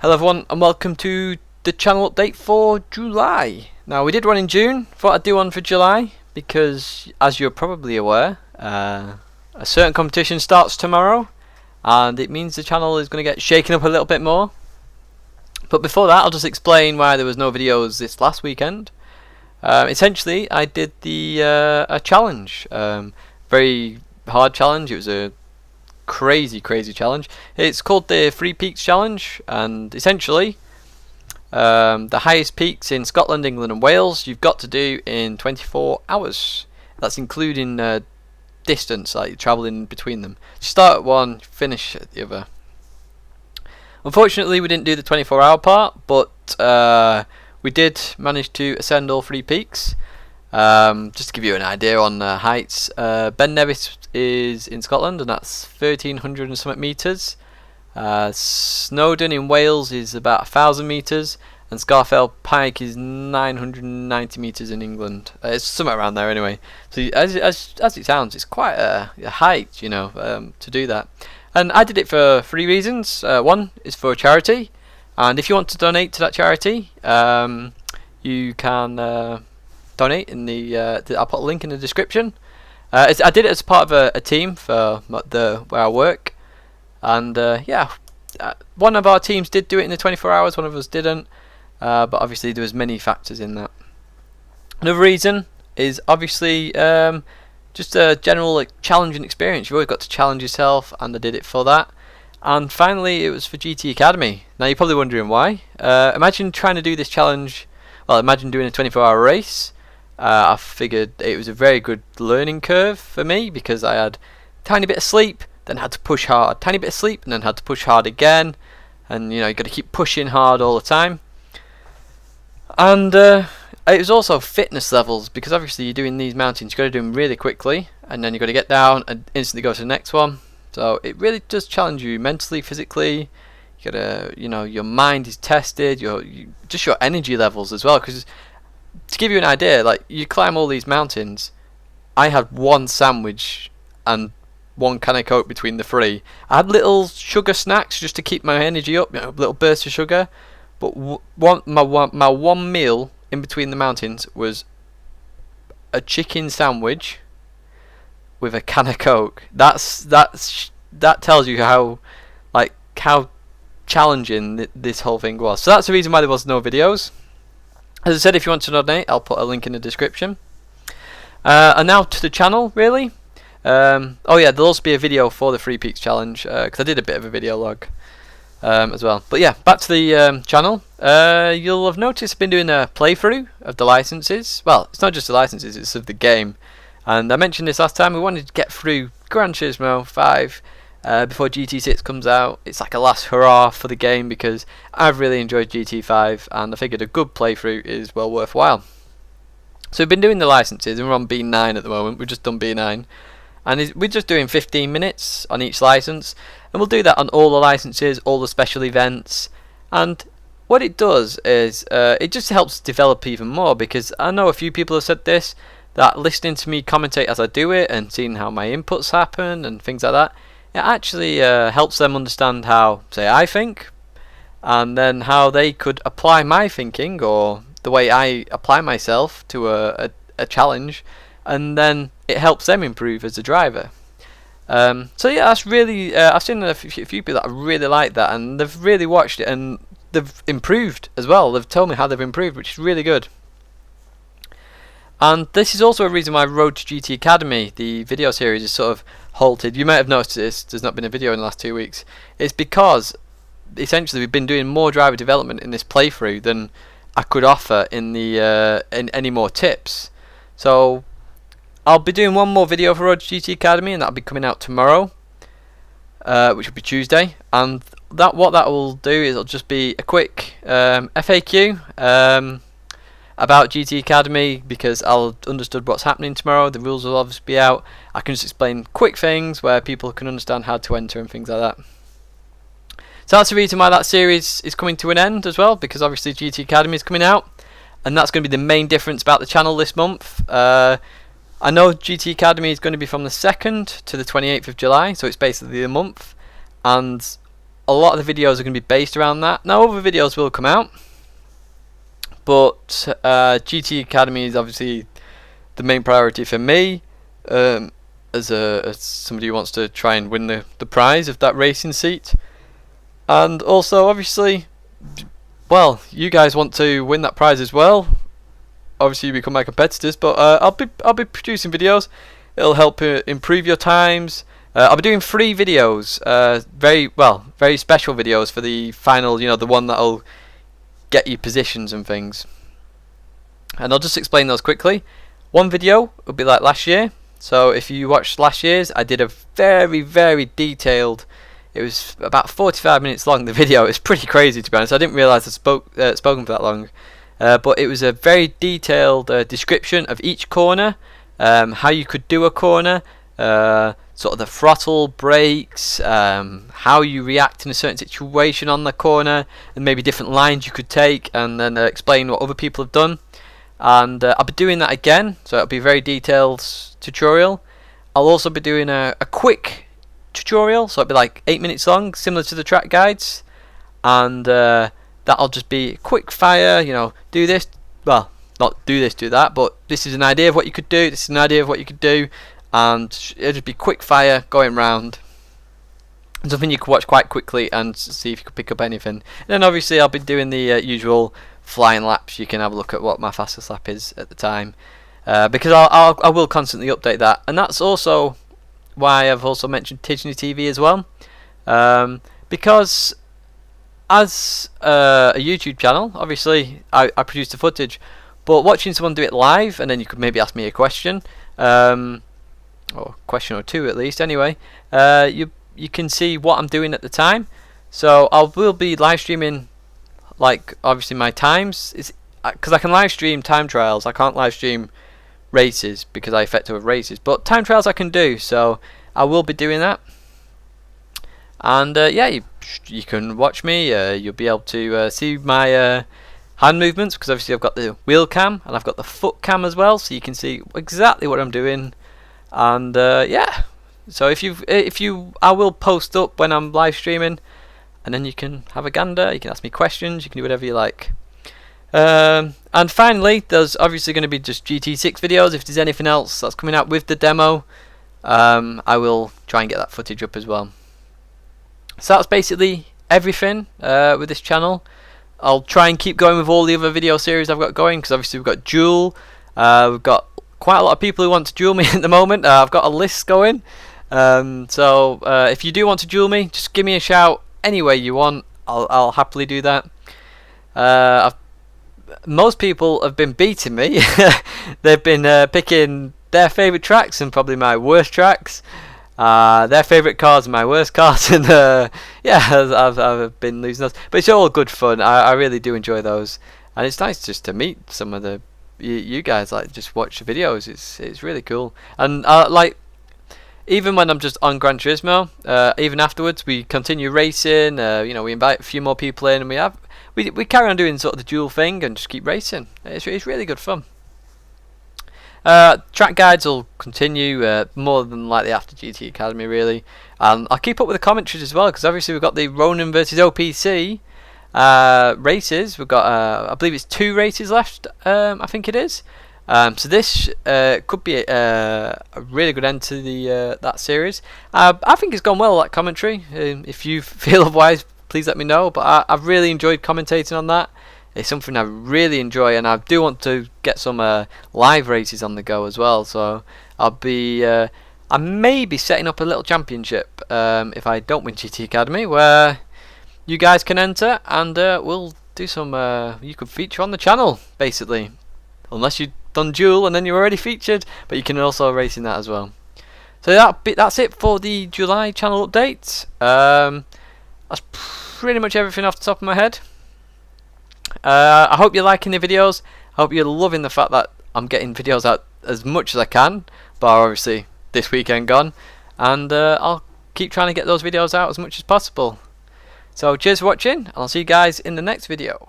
Hello everyone and welcome to the channel update for July. Now we did one in June, thought I'd do one for July because as you're probably aware a certain competition starts tomorrow and it means the channel is going to get shaken up a little bit more. But before that I'll just explain why there was no videos this last weekend. Essentially I did a challenge, very hard challenge. It was a crazy challenge. It's called the Three Peaks Challenge, and essentially the highest peaks in Scotland, England and Wales you've got to do in 24 hours. That's including distance, like travelling between them. Start at one, finish at the other. Unfortunately we didn't do the 24-hour part, but we did manage to ascend all three peaks. Just to give you an idea on heights, Ben Nevis is in Scotland and that's 1,300 and something metres. Snowdon in Wales is about 1,000 metres, and Scafell Pike is 990 metres in England. It's somewhere around there anyway. So as it sounds, it's quite a height, you know, to do that. And I did it for three reasons. One is for a charity, and if you want to donate to that charity, you can donate in I'll put a link in the description. I did it as part of a team for where I work, and one of our teams did do it in the 24 hours, one of us didn't, but obviously there was many factors in that. Another reason is obviously just a general challenging experience. You've always got to challenge yourself, and I did it for that. And finally it was for GT Academy. Now you're probably wondering why. Imagine trying to do this challenge, well, imagine doing a 24-hour race. I figured it was a very good learning curve for me because I had a tiny bit of sleep, then had to push hard, tiny bit of sleep, and then had to push hard again, and you know, you got to keep pushing hard all the time. And it was also fitness levels, because obviously you're doing these mountains, you've got to do them really quickly, and then you've got to get down and instantly go to the next one. So it really does challenge you mentally, physically. You gotta, you know, your mind is tested, just your energy levels as well, because to give you an idea, like you climb all these mountains, I had one sandwich and one can of Coke between the three. I had little sugar snacks just to keep my energy up, you know, little bursts of sugar. But my one meal in between the mountains was a chicken sandwich with a can of Coke. That tells you how challenging this whole thing was. So that's the reason why there was no videos. As I said, if you want to donate, I'll put a link in the description. And now to the channel, really. Oh yeah, there'll also be a video for the Three Peaks Challenge, because I did a bit of a video log as well. But yeah, back to the channel. You'll have noticed I've been doing a playthrough of the licenses. Well, it's not just the licenses, it's of the game. And I mentioned this last time, we wanted to get through Gran Turismo 5 before GT6 comes out. It's like a last hurrah for the game because I've really enjoyed GT5 and I figured a good playthrough is well worthwhile. So we've been doing the licenses and we're on B9 at the moment. We've just done B9 and we're just doing 15 minutes on each license, and we'll do that on all the licenses, all the special events. And what it does is it just helps develop even more, because I know a few people have said this, that listening to me commentate as I do it and seeing how my inputs happen and things like that, it actually helps them understand how, say, I think, and then how they could apply my thinking or the way I apply myself to a challenge, and then it helps them improve as a driver. So yeah, that's really, I've seen a few people that really like that, and they've really watched it and they've improved as well. They've told me how they've improved, which is really good. And this is also a reason why Road to GT Academy, the video series, is sort of halted. You might have noticed this, there's not been a video in the last 2 weeks. It's because essentially we've been doing more driver development in this playthrough than I could offer in any more tips. So I'll be doing one more video for Road to GT Academy, and that'll be coming out tomorrow, which will be Tuesday. And what that will do is it'll just be a quick FAQ about GT Academy, because I'll understood what's happening tomorrow. The rules will obviously be out. I can just explain quick things where people can understand how to enter and things like that. So that's the reason why that series is coming to an end as well, because obviously GT Academy is coming out, and that's going to be the main difference about the channel this month. I know GT Academy is going to be from the 2nd to the 28th of July, so it's basically a month, and a lot of the videos are going to be based around that. Now other videos will come out, but GT Academy is obviously the main priority for me, as somebody who wants to try and win the prize of that racing seat. And also obviously, well, you guys want to win that prize as well. Obviously you become my competitors, but I'll be producing videos. It'll help improve your times. I'll be doing free videos, very special videos for the final, you know, the one that'll get you positions and things. And I'll just explain those quickly. One video will be like last year. So if you watched last year's, I did a very detailed. It was about 45 minutes long. The video. It's pretty crazy, to be honest. I didn't realise I spoken for that long. But it was a very detailed description of each corner, how you could do a corner, sort of the throttle, brakes, how you react in a certain situation on the corner, and maybe different lines you could take, and then explain what other people have done. And I'll be doing that again, so it'll be a very detailed tutorial. I'll also be doing a quick tutorial, so it'll be like 8 minutes long, similar to the track guides, and that'll just be quick fire, you know, do this, well, not do this, do that, but this is an idea of what you could do, this is an idea of what you could do, and it'll just be quick fire going round. Something you can watch quite quickly and see if you can pick up anything. And then obviously I'll be doing the usual flying laps. You can have a look at what my fastest lap is at the time, because I will constantly update that. And that's also why I've also mentioned Tidgney TV as well, because as a YouTube channel, obviously I produce the footage, but watching someone do it live, and then you could maybe ask me a question, or question or two at least anyway, you can see what I'm doing at the time. So I will be live streaming, like obviously my times, because I can live stream time trials. I can't live stream races because I effectively have races, but time trials I can do, so I will be doing that. And yeah, you can watch me, you'll be able to see my hand movements, because obviously I've got the wheel cam and I've got the foot cam as well, so you can see exactly what I'm doing. And yeah, so I will post up when I'm live streaming, and then you can have a gander, you can ask me questions, you can do whatever you like. And finally, there's obviously going to be just GT6 videos. If there's anything else that's coming out with the demo, I will try and get that footage up as well. So that's basically everything with this channel. I'll try and keep going with all the other video series I've got going, because obviously we've got Duel, we've got quite a lot of people who want to duel me at the moment. I've got a list going, so if you do want to duel me, just give me a shout any way you want. I'll happily do that. Most people have been beating me. They've been picking their favourite tracks and probably my worst tracks, their favourite cars and my worst cars, and yeah, I've been losing those, but it's all good fun. I really do enjoy those, and it's nice just to meet some of the you guys, like just watch the videos. It's really cool. And like, even when I'm just on Gran Turismo, even afterwards we continue racing, you know, we invite a few more people in, and we carry on doing sort of the dual thing and just keep racing. It's really good fun. Track guides will continue more than likely after GT Academy, really, and I'll keep up with the commentaries as well, because obviously we've got the Ronan versus OPC races. We've got I believe it's 2 races left, I think it is. So this could be a really good end to the that series. I think it's gone well, that commentary. If you feel otherwise, please let me know, but I've really enjoyed commentating on that. It's something I really enjoy, and I do want to get some live races on the go as well. So I'll be I may be setting up a little championship if I don't win GT Academy, where you guys can enter, and we'll do some you could feature on the channel basically, unless you've done Duel and then you're already featured, but you can also race in that as well. So that's it for the July channel update. That's pretty much everything off the top of my head. I hope you're liking the videos. I hope you're loving the fact that I'm getting videos out as much as I can, bar obviously this weekend gone, and I'll keep trying to get those videos out as much as possible. So cheers for watching, and I'll see you guys in the next video.